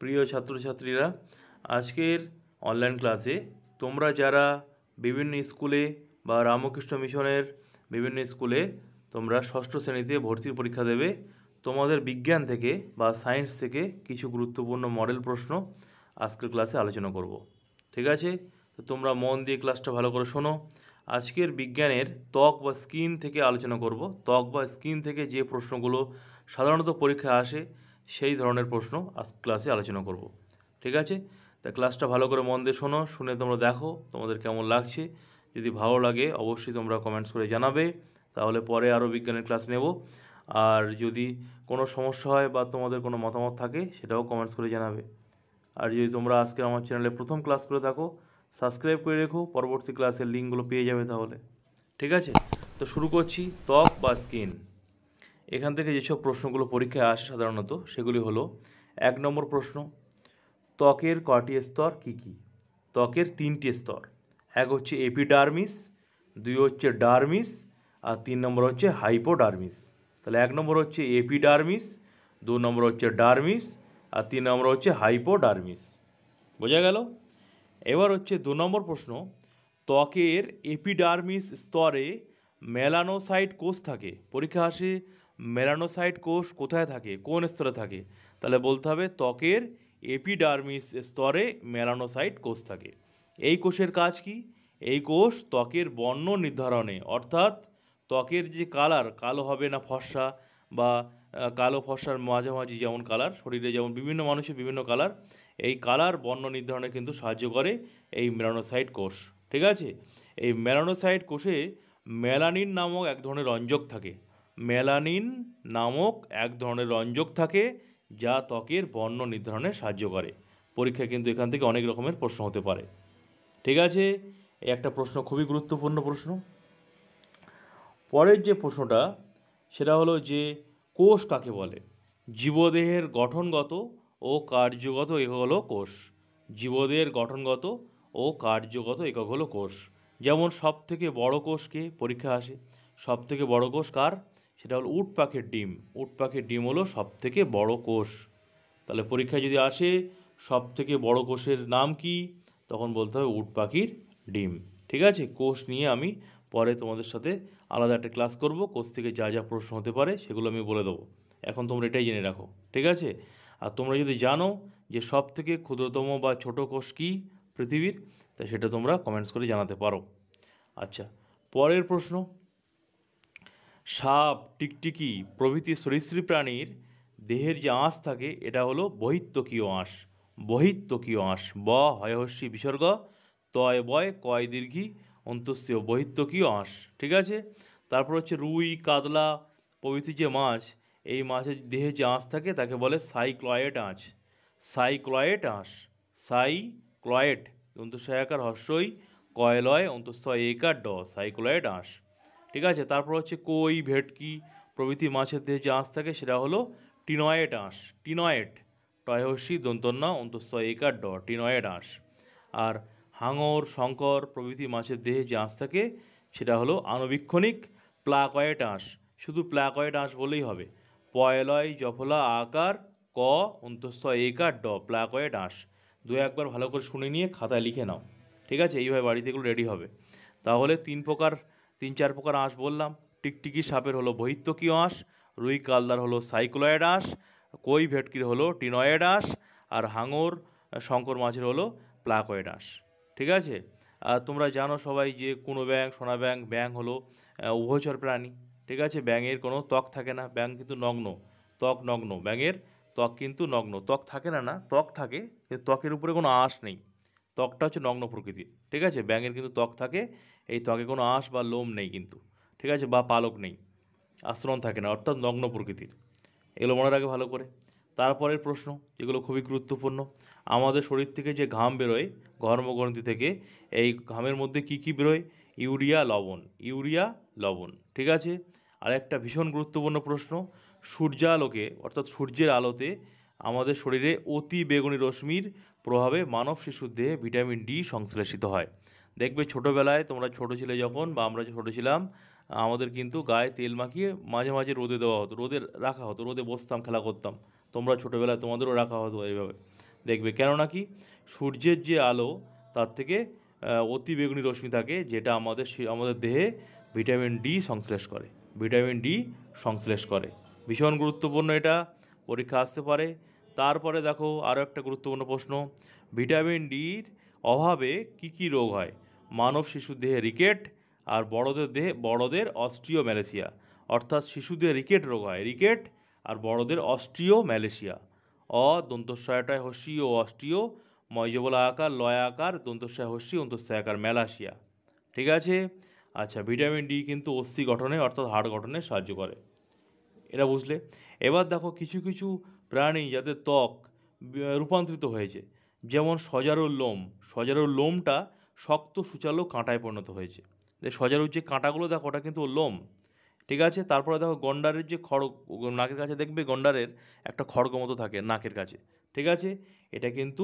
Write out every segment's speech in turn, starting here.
প্রিয় ছাত্রছাত্রীরা, আজকের অনলাইন ক্লাসে তোমরা যারা বিভিন্ন স্কুলে বা রামকৃষ্ণ মিশনের বিভিন্ন স্কুলে তোমরা ষষ্ঠ শ্রেণীতে ভর্তির পরীক্ষা দেবে, তোমাদের বিজ্ঞান থেকে বা সায়েন্স থেকে কিছু গুরুত্বপূর্ণ মডেল প্রশ্ন আজকের ক্লাসে আলোচনা করব। ঠিক আছে? তো তোমরা মন দিয়ে ক্লাসটা ভালো করে শোনো। আজকের বিজ্ঞানের ত্বক বা স্কিন থেকে আলোচনা করব। ত্বক বা স্কিন থেকে যে প্রশ্নগুলো সাধারণত পরীক্ষায় আসে সেই ধরনের প্রশ্ন আজ ক্লাসে আলোচনা করব। ঠিক আছে? তা ক্লাসটা ভালো করে মন দিয়ে শোনো, শুনে তোমরা দেখো তোমাদের কেমন লাগছে। যদি ভালো লাগে অবশ্যই তোমরা কমেন্টস করে জানাবে, তাহলে পরে আরও বিজ্ঞানের ক্লাস নেব। আর যদি কোনো সমস্যা হয় বা তোমাদের কোনো মতামত থাকে সেটাও কমেন্টস করে জানাবে। আর যদি তোমরা আজকে আমার চ্যানেলে প্রথম ক্লাস করে থাকো, সাবস্ক্রাইব করে রেখো, পরবর্তী ক্লাসের লিঙ্কগুলো পেয়ে যাবে তাহলে। ঠিক আছে? তো শুরু করছি। ত্বক বা স্কিন, এখান থেকে যেসব প্রশ্নগুলো পরীক্ষায় আসে সাধারণত সেগুলি হলো: 1 নম্বর প্রশ্ন, ত্বকের কয়টি স্তর কী কী? ত্বকের 3টি স্তর। এক হচ্ছে এপিডার্মিস, 2 হচ্ছে ডার্মিস, আর 3 নম্বর হচ্ছে হাইপোডার্মিস। তাহলে 1 নম্বর হচ্ছে এপিডার্মিস, 2 নম্বর হচ্ছে ডার্মিস, আর 3 নম্বর হচ্ছে হাইপোডার্মিস। বোঝা গেল? এবার হচ্ছে 2 নম্বর প্রশ্ন, ত্বকের এপিডার্মিস স্তরে মেলানোসাইট কোষ থাকে। পরীক্ষা আসে মেলানোসাইট কোষ কোথায় থাকে, কোন স্তরে থাকে? তাহলে বলতে হবে ত্বকের এপিডার্মিস স্তরে মেলানোসাইট কোষ থাকে। এই কোষের কাজ কি? এই কোষ ত্বকের বর্ণ নির্ধারণে, অর্থাৎ ত্বকের যে কালার, কালো হবে না ফর্সা বা কালো ফর্সার মাঝামাঝি যেমন কালার, শরীরে যেমন বিভিন্ন মানুষের বিভিন্ন কালার, এই কালার বর্ণ নির্ধারণে কিন্তু সাহায্য করে এই মেলানোসাইট কোষ। ঠিক আছে? এই মেলানোসাইট কোষে মেলানিন নামক এক ধরনের রঞ্জক থাকে। মেলানিন নামক এক ধরনের রঞ্জক থাকে যা ত্বকের বর্ণ নির্ধারণে সাহায্য করে। পরীক্ষায় কিন্তু এখান থেকে অনেক রকমের প্রশ্ন হতে পারে। ঠিক আছে? এই একটা প্রশ্ন, খুবই গুরুত্বপূর্ণ প্রশ্ন। পরের যে প্রশ্নটা সেটা হলো যে কোষ কাকে বলে? জীবদেহের গঠনগত ও কার্যগত একক হলো কোষ। জীবদেহের গঠনগত ও কার্যগত একক হলো কোষ। যেমন সব থেকে বড় কোষকে পরীক্ষা আসে, সব থেকে বড় কোষ কার? সেটা হলো উট পাখির ডিম। উট পাখির ডিম হলো সব থেকে বড় কোষ। তাহলে পরীক্ষায় যদি আসে সব থেকে বড় কোষের নাম কি, তখন বলতে হবে উট পাখির ডিম। ঠিক আছে? কোষ নিয়ে আমি পরে তোমাদের সাথে আলাদা একটা ক্লাস করব। কোষ থেকে যা যা প্রশ্ন হতে পারে সেগুলো আমি বলে দেবো। এখন তোমরা এটাই জেনে রাখো। ঠিক আছে? আর তোমরা যদি জানো যে সব থেকে ক্ষুদ্রতম বা ছোট কোষ কী পৃথিবীর, তা সেটা তোমরা কমেন্টস করে জানাতে পারো। আচ্ছা, পরের প্রশ্ন, সাপ, টিকটিকি প্রভৃতি সরীসৃপ প্রাণীর দেহের যে আঁশ থাকে এটা হলো বহিত্বকীয় আঁশ। বহিত্বকীয় আঁশ, ব হয়হস্যি বিসর্গ, তয় বয় কয় দীর্ঘি অন্তস্তীয়, বহিত্বকীয় আঁশ। ঠিক আছে? তারপর হচ্ছে রুই, কাতলা প্রভৃতি যে মাছ, এই মাছের দেহে যে আঁশ থাকে তাকে বলে সাইক্লয়েড আঁশ। সাইক্লয়েড আঁশ, সাইক্লয়েড অন্তঃসহায়কার হস্যই, কয়লয় অন্তঃস্থ একার ড, সাইক্লয়েড আঁশ। ঠিক আছে? তারপর হচ্ছে কই, ভেটকি প্রভৃতি মাছের দেহে যে আঁশ থাকে সেটা হলো টিনয়েড আঁশ। টিনয়েড, টয়হস্যি দন্তন্য অন্তঃস্থ একার ড, টিনয়েড আঁশ। আর হাঙর, শঙ্কর প্রভৃতি মাছের দেহে যে আঁশ থাকে সেটা হলো আণুবীক্ষণিক প্লাকয়েড আঁশ। শুধু প্লাকয়েড আঁশ বলেই হবে। পয়লয় জফলা আকার ক অন্তঃস্থ একার ড, প্লাকয়েড আঁশ। দু একবার ভালো করে শুনে নিয়ে খাতায় লিখে নাও। ঠিক আছে? এইভাবে বাড়িতে এগুলো রেডি হবে। তাহলে 3-4 প্রকার আঁশ বললাম। টিকটিকি সাপের হলো বহিত্বকীয় আঁশ, রুই কালদার হলো সাইক্লয়েড আঁশ, কই ভেটকির হলো টিনয়েড আঁশ, আর হাঙর শঙ্কর মাছের হলো প্লাকয়েড আঁশ। ঠিক আছে? আর তোমরা জানো সবাই যে কোনো ব্যাঙ, সোনা ব্যাঙ, ব্যাঙ হলো উভয়চর প্রাণী। ঠিক আছে? ব্যাঙের কোনো ত্বক থাকে না, ব্যাঙ কিন্তু নগ্ন, ত্বক নগ্ন, ব্যাঙের ত্বক কিন্তু নগ্ন। ত্বক থাকে না, না ত্বক থাকে কিন্তু ত্বকের উপরে কোনো আঁশ নেই। ত্বকটা হচ্ছে নগ্ন প্রকৃতির। ঠিক আছে? ব্যাঙের কিন্তু ত্বক থাকে, এই ত্বকে কোনো আঁশ বা লোম নেই কিন্তু। ঠিক আছে? বা পালক নেই, আস্তরণ থাকে না, অর্থাৎ নগ্ন প্রকৃতির। এগুলো মনে রাখে ভালো করে। তারপরের প্রশ্ন যেগুলো খুবই গুরুত্বপূর্ণ, আমাদের শরীর থেকে যে ঘাম বেরোয় ঘর্মগ্রন্থি থেকে, এই ঘামের মধ্যে কি কি বেরোয়? ইউরিয়া, লবণ। ইউরিয়া, লবণ। ঠিক আছে? আর একটা ভীষণ গুরুত্বপূর্ণ প্রশ্ন, সূর্যালোকে অর্থাৎ সূর্যের আলোতে আমাদের শরীরে অতি বেগুনি রশ্মির প্রভাবে মানব শিশুর দেহে ভিটামিন ডি সংশ্লেষিত হয়। দেখবে ছোটোবেলায় তোমরা ছোটো ছিলে যখন, বা আমরা ছোটো ছিলাম, আমাদের কিন্তু গায়ে তেল মাখিয়ে মাঝে মাঝে রোদে দেওয়া হতো, রোদে রাখা হতো, রোদে বসতাম, খেলা করতাম। তোমরা ছোটোবেলায় তোমাদেরও রাখা হতো এইভাবে। দেখবে, কেননা কি সূর্যের যে আলো তার থেকে অতি বেগুনি রশ্মি থাকে, যেটা আমাদের দেহে ভিটামিন ডি সংশ্লেষ করে, ভিটামিন ডি সংশ্লেষ করে। ভীষণ গুরুত্বপূর্ণ, এটা পরীক্ষা আসতে পারে। তারপরে দেখো আরও একটা গুরুত্বপূর্ণ প্রশ্ন, ভিটামিন ডির অভাবে কি কি রোগ হয়? মানব শিশুর দেহে রিকেট, আর বড়দের অস্ট্রিওম্যালেশিয়া। অর্থাৎ শিশুদের রিকেট রোগ হয়, রিকেট, আর বড়দের অস্ট্রিওম্যালেশিয়া। দন্তস্বয়টায় হস্যি ও অস্ট্রিও, ময়জবলা আকার লয় আকার, দন্তস্বয় হস্যি অন্তস্বয় আকার ম্যালাসিয়া। ঠিক আছে। আচ্ছা, ভিটামিন ডি কিন্তু অস্থি গঠনে অর্থাৎ হাড় গঠনে সাহায্য করে, এটা বুঝলে। এবার দেখো কিছু কিছু প্রাণী যাদের ত্বক রূপান্তরিত হয়েছে, যেমন সজারুর লোমটা শক্ত সুচালো কাঁটায় পরিণত হয়েছে। সজারুর যে কাঁটাগুলো দেখো, ওটা কিন্তু ওর লোম। ঠিক আছে। তারপরে দেখো গন্ডারের যে খড়গ, নাকের কাছে দেখবে গন্ডারের একটা খড়গ মতো থাকে নাকের কাছে। ঠিক আছে। এটা কিন্তু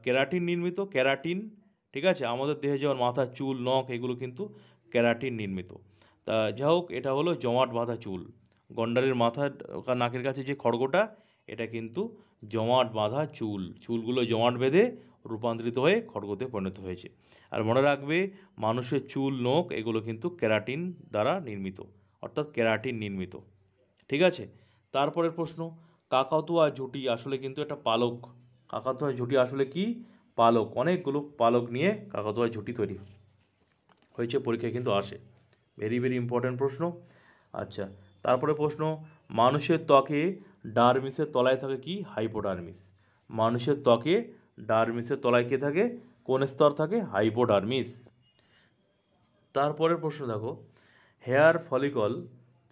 ক্যারাটিন নির্মিত, ক্যারাটিন। ঠিক আছে। আমাদের দেহে যেমন মাথা, চুল, নখ, এগুলো কিন্তু ক্যারাটিন নির্মিত। তা যাই হোক, এটা হলো জমাট বাঁধা চুল। গন্ডারের মাথার নাকের কাছে যে খড়গটা, এটা কিন্তু জমাট বাঁধা চুল, চুলগুলো জমাট বেঁধে রূপান্তরিত হয়ে খড়গতে পরিণত হয়েছে। আর মনে রাখবে, মানুষের চুল, নখ, এগুলো কিন্তু ক্যারাটিন দ্বারা নির্মিত, অর্থাৎ ক্যারাটিন নির্মিত। ঠিক আছে। তারপরের প্রশ্ন, কাকাতুয়া ঝুঁটি আসলে কিন্তু একটা পালক। কাকাতুয়া ঝুঁটি আসলে কি? পালক। অনেকগুলো পালক নিয়ে কাকাতুয়া ঝুঁটি তৈরি হয়েছে, পরীক্ষায় কিন্তু আসে। ভেরি ভেরি ইম্পর্ট্যান্ট প্রশ্ন। আচ্ছা, তারপরে প্রশ্ন, মানুষের ত্বকে ডারমিসের তলায় থাকে কি? হাইপোডারমিস। মানুষের ত্বকে ডারমিসের তলায় কে থাকে? কোন স্তর থাকে? হাইপোডারমিস। তারপরের প্রশ্ন দেখো, হেয়ার ফলিকল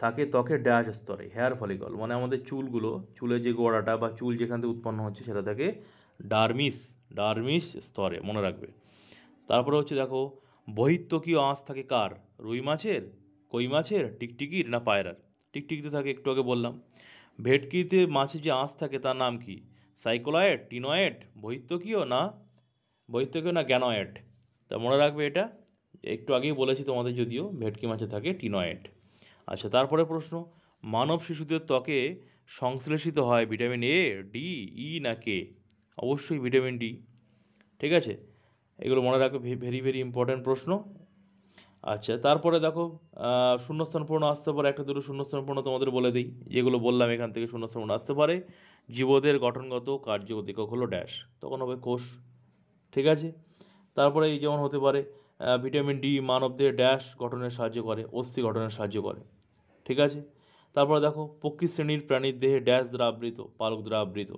থাকে ত্বকের ড্যাশ স্তরে। হেয়ার ফলিকল মানে আমাদের চুলগুলো, চুলের যে গোড়াটা বা চুল যেখান থেকে উৎপন্ন হচ্ছে, সেটা থাকে ডারমিস স্তরে, মনে রাখবে। তারপরে হচ্ছে দেখো, বহিত্বকীয় আঁশ থাকে কার? রুই মাছের, কই মাছের, টিকটিকির, না পায়রার? টিকটিকিতে থাকে, একটু আগে বললাম। ভেটকিতে মাছের যে আঁশ থাকে তার নাম কি? সাইকোলয়েড, টিনয়েড, বহিত্বকীয় না গ্যানয়েড? তা মনে রাখবে এটা, একটু আগেই বলেছি তোমাদের, যদিও ভেটকি মাছে থাকে টিনয়েড। আচ্ছা, তারপরে প্রশ্ন, মানব শিশুদের ত্বকে সংশ্লেষিত হয় ভিটামিন এ, ডি, ই না কে? অবশ্যই ভিটামিন ডি। ঠিক আছে। এগুলো মনে রাখবে, ভেরি ভেরি ইম্পর্ট্যান্ট প্রশ্ন। আচ্ছা, তারপরে দেখো শূন্যস্থান পূর্ণ আসতে পারে, একটা দুটো শূন্যস্থান পূর্ণ তোমাদের বলে দিই, যেগুলো বললাম এখান থেকে শূন্যস্থান পূর্ণ আসতে পারে। জীবদের গঠনগত কার্যগত একক হলো ড্যাশ, তখন হবে কোষ। ঠিক আছে। তারপরে এই যেমন হতে পারে, ভিটামিন ডি মানবদের ড্যাশ গঠনের সাহায্য করে, অস্থি গঠনের সাহায্য করে। ঠিক আছে। তারপরে দেখো, পক্ষী শ্রেণীর প্রাণীর দেহে ড্যাশ দ্বারা আবৃত, পালক দ্বারা আবৃত।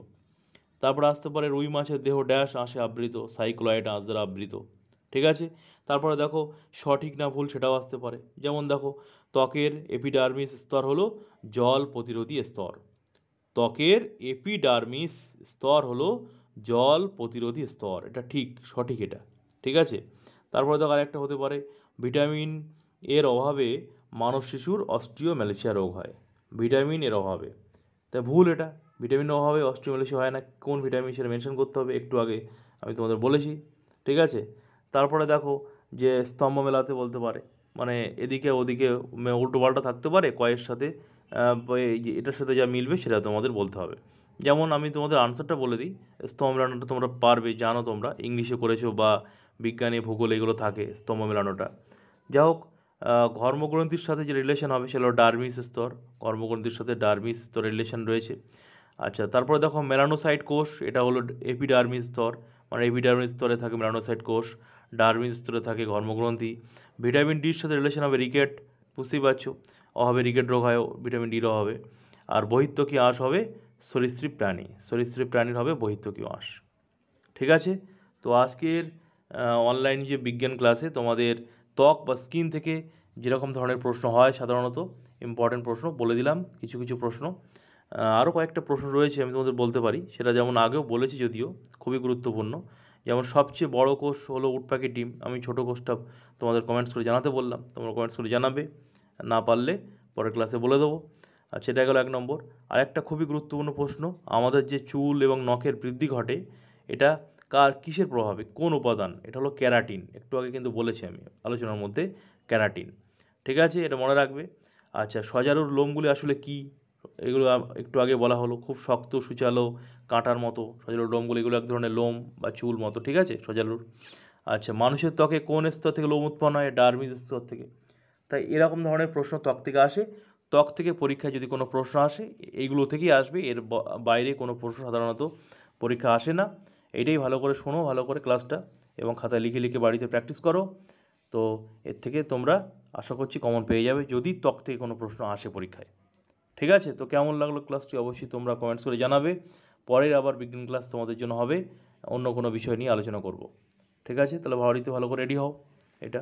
তারপরে আসতে পারে, রুই মাছের দেহ ড্যাশ আঁশে আবৃত, সাইক্লয়েড আঁশ দ্বারা আবৃত। ঠিক আছে। তারপরে দেখো, সঠিক না ভুল সেটাও আসতে পারে, যেমন দেখো, ত্বকের এপিডার্মিস স্তর হলো জল প্রতিরোধী স্তর। ত্বকের এপিডার্মিস স্তর হলো জল প্রতিরোধী স্তর, এটা ঠিক, সঠিক এটা। ঠিক আছে। তারপরে দেখো আরেকটা হতে পারে, ভিটামিন এর অভাবে মানব শিশুর অস্ট্রিওম্যালেশিয়া রোগ হয়। ভিটামিন এর অভাবে, তাই ভুল এটা। ভিটামিনের অভাবে অস্ট্রিওম্যালেশিয়া হয় না। কোন ভিটামিন সেটা মেনশন করতে হবে, একটু আগে আমি তোমাদের বলেছি। ঠিক আছে। তারপরে দেখো, যে স্তম্ভ মেলাতে বলতে পারে, মানে এদিকে ওদিকে উল্টো পাল্টা থাকতে পারে, কয়ের সাথে এটার সাথে যা মিলবে সেটা তোমাদের বলতে হবে। যেমন আমি তোমাদের আনসারটা বলে দিই, স্তম্ভ মেলানোটা তোমরা পারবে, জানো তোমরা, ইংলিশে করেছো বা বিজ্ঞানে ভূগোলে এগুলো থাকে স্তম্ভ মেলানোটা। যাই হোক, ঘর্মগ্রন্থির সাথে যে রিলেশন হবে সেটা হলো ডারমিস স্তর। ঘর্মগ্রন্থির সাথে ডারমিস স্তর রিলেশন রয়েছে। আচ্ছা, তারপরে দেখো মেলানোসাইট কোষ, এটা হলো এপিডার্মিস স্তর, মানে এপিডার্মিস স্তরে থাকে মেলানোসাইট কোষ, ডারমিস স্তরে থাকে ঘর্মগ্রন্থি। ভিটামিন ডির সাথে রিলেশন হবে রিকেট, বুঝতেই পারছো, অভাবে রিকেট রোগ হয় ভিটামিন ডির অভাবে। আর বহিত্বকীয় আঁশ হবে সরীসৃপ প্রাণীর হবে বহিত্বকীয় আঁশ। ঠিক আছে। তো আজকের অনলাইন যে বিজ্ঞান ক্লাসে তোমাদের ত্বক বা স্কিন থেকে যেরকম ধরনের প্রশ্ন হয় সাধারণত, ইম্পর্টেন্ট প্রশ্ন বলে দিলাম, কিছু কিছু প্রশ্ন। আরও কয়েকটা প্রশ্ন রয়েছে আমি তোমাদের বলতে পারি, সেটা যেমন আগেও বলেছি, যদিও খুবই গুরুত্বপূর্ণ। যেমন সবচেয়ে বড় কোষ হলো উট পাখির ডিম, আমি ছোটো কোষটা তোমাদের কমেন্টস করে জানাতে বললাম, তোমরা কমেন্টস করে জানাবে, না পারলে পরের ক্লাসে বলে দেবো। আচ্ছা, এটা গেল 1 নম্বর। আর একটা খুবই গুরুত্বপূর্ণ প্রশ্ন, আমাদের যে চুল এবং নখের বৃদ্ধি ঘটে, এটা কিসের প্রভাবে, কোন উপাদান? এটা হলো ক্যারাটিন, একটু আগে কিন্তু বলেছি আমি আলোচনার মধ্যে, ক্যারাটিন। ঠিক আছে, এটা মনে রাখবে। আচ্ছা, সজারুর লোমগুলি আসলে কি? এগুলো একটু আগে বলা হলো, খুব শক্ত সূচালো কাঁটার মতো সজারুর লোমগুলো, এগুলো এক ধরনের লোম বা চুল মতো, ঠিক আছে, সজারুর। আচ্ছা, মানুষের ত্বকে কোন স্তর থেকে লোম উৎপন্ন হয়? ডার্মিস স্তর থেকে। তাই এরকম ধরনের প্রশ্ন ত্বক থেকে আসে। ত্বক থেকে পরীক্ষায় যদি কোনো প্রশ্ন আসে এইগুলো থেকেই আসবে, এর বাইরে কোনো প্রশ্ন সাধারণত পরীক্ষা আসে না। এটাই ভালো করে শোনো, ভালো করে ক্লাসটা, এবং খাতায় লিখে লিখে বাড়িতে প্র্যাকটিস করো। তো এর থেকে তোমরা আশা করছি কমন পেয়ে যাবে যদি ত্বক থেকে কোনো প্রশ্ন আসে পরীক্ষায়। ঠিক আছে, তো কেমন লাগলো ক্লাসটি অবশ্যই তোমরা কমেন্টস করে জানাবে। পরের আবার বিজ্ঞান ক্লাস তোমাদের জন্য হবে, অন্য কোনো বিষয় নিয়ে আলোচনা করব। ঠিক আছে, তাহলে বাড়িতে ভালো করে রেডি হও। এটা